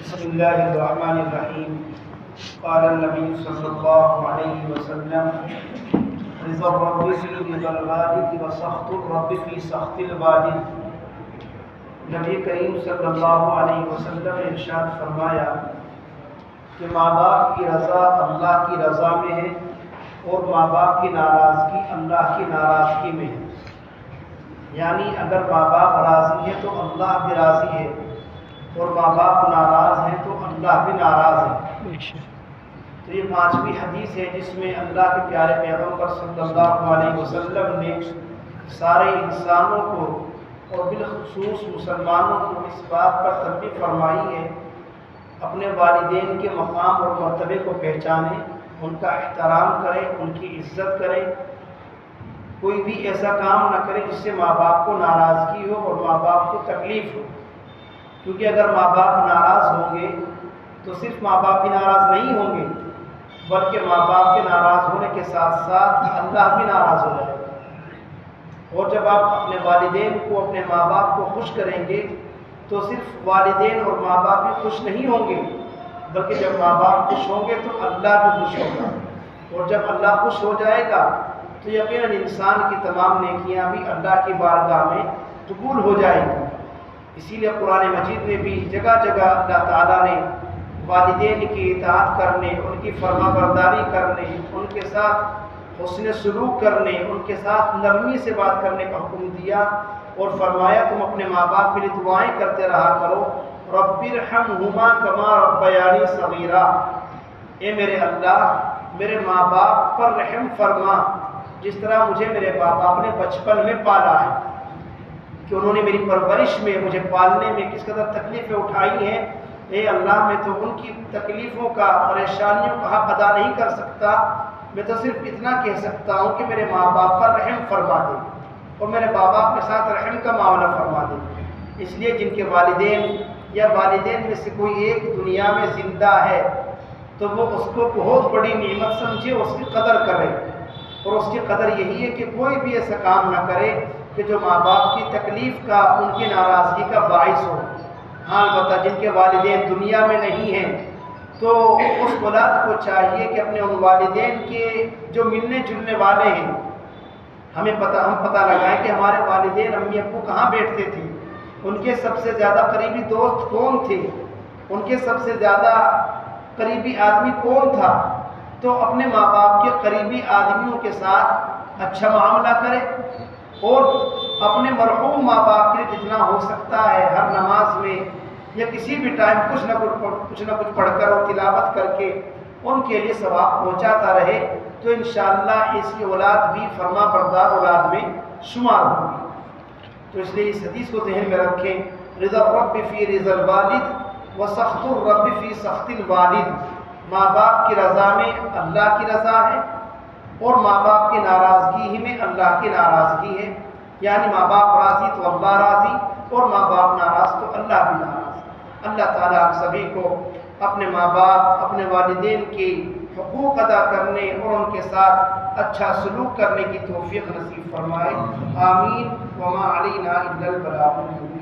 بسم الله الرحمن الرحيم. قال النبي صلى الله عليه وسلم: رضا الرب في رضا الوالد وسخط الرب في سخط الوالد. نبی کریم صلی اللہ علیہ وسلم نے ارشاد فرمایا کہ ماں باپ کی رضا اللہ کی رضا میں ہے اور ماں باپ کی ناراضگی اللہ کی ناراضگی میں ہے. یعنی اگر ماں باپ راضی ہے تو اللہ بھی راضی ہے، اور ماں باپ ناراض ہیں تو اللہ بھی ناراض ہے. تو یہ 5ویں حدیث ہے جس میں اللہ کے پیارے پیغمبر صلی اللہ علیہ وسلم نے سارے انسانوں کو اور بالخصوص مسلمانوں کو اس بات پر تنبیہ فرمائی ہے اپنے والدین کے مقام اور مرتبے کو پہچانیں، ان کا احترام کریں، ان کی عزت کریں. کوئی بھی ایسا کام نہ کرے جس سے ماں باپ کو ناراضگی ہو اور ماں باپ کو تکلیف ہو، کیونکہ اگر ماں باپ ناراض ہوں گے تو صرف ماں باپ بھی ناراض نہیں ہوں گے بلکہ ماں باپ کے ناراض ہونے کے ساتھ ساتھ اللہ بھی ناراض ہو جائے گا. اور جب آپ اپنے والدین کو، اپنے ماں باپ کو خوش کریں گے تو صرف والدین اور ماں باپ بھی خوش نہیں ہوں گے بلکہ جب ماں باپ خوش ہوں گے تو اللہ بھی خوش ہوگا، اور جب اللہ خوش ہو جائے گا تو یقیناً انسان کی تمام نیکیاں بھی اللہ کی بارگاہ میں قبول ہو جائیں گی. اسی لیے قرآن مجید میں بھی جگہ جگہ اللہ تعالیٰ نے والدین کی اطاعت کرنے، ان کی فرما برداری کرنے، ان کے ساتھ حسن سلوک کرنے، ان کے ساتھ نرمی سے بات کرنے کا حکم دیا اور فرمایا تم اپنے ماں باپ کے لیے دعائیں کرتے رہا کرو. رب ارحمہما کما ربیانی صغیرا. اے میرے اللہ، میرے ماں باپ پر رحم فرما جس طرح مجھے میرے ماں باپ نے بچپن میں پالا ہے، کہ انہوں نے میری پرورش میں، مجھے پالنے میں کس قدر تکلیفیں اٹھائی ہیں. اے اللہ، میں تو ان کی تکلیفوں کا، پریشانیوں کا حق ادا نہیں کر سکتا، میں تو صرف اتنا کہہ سکتا ہوں کہ میرے ماں باپ پر رحم فرما دے اور میرے ماں باپ کے ساتھ رحم کا معاملہ فرما دے. اس لیے جن کے والدین یا والدین میں سے کوئی ایک دنیا میں زندہ ہے تو وہ اس کو بہت بڑی نعمت سمجھے، اس کی قدر کرے. اور اس کی قدر یہی ہے کہ کوئی بھی ایسا کام نہ کرے کہ جو ماں باپ کی تکلیف کا، ان کی ناراضگی کا باعث ہو. ہاں البتہ جن کے والدین دنیا میں نہیں ہیں تو اس اولاد کو چاہیے کہ اپنے ان والدین کے جو ملنے جلنے والے ہیں ہم پتہ لگائیں کہ ہمارے والدین امی ابو کہاں بیٹھتے تھے، ان کے سب سے زیادہ قریبی دوست کون تھے، ان کے سب سے زیادہ قریبی آدمی کون تھا. تو اپنے ماں باپ کے قریبی آدمیوں کے ساتھ اچھا معاملہ کرے اور اپنے مرحوم ماں باپ کے لیے جتنا ہو سکتا ہے ہر نماز میں یا کسی بھی ٹائم کچھ نہ کچھ پڑھ کر اور تلاوت کر کے ان کے لیے ثواب پہنچاتا رہے تو انشاءاللہ اس کی اولاد بھی فرما بردار اولاد میں شمار ہوگی. تو اس لیے اس حدیث کو ذہن میں رکھیں. رضا الرب فی رضا الوالد وسخط الرب فی سخط الوالد. ماں باپ کی رضا میں اللہ کی رضا ہے اور ماں باپ کی ناراضگی ہی میں اللہ کی ناراضگی ہے. یعنی ماں باپ راضی تو اللہ راضی اور ماں باپ ناراض تو اللہ بھی ناراض. اللہ تعالیٰ ہم سبھی کو اپنے ماں باپ، اپنے والدین کی حقوق ادا کرنے اور ان کے ساتھ اچھا سلوک کرنے کی توفیق نصیب فرمائے. آمین. وما علینا الا البلاغ المبین.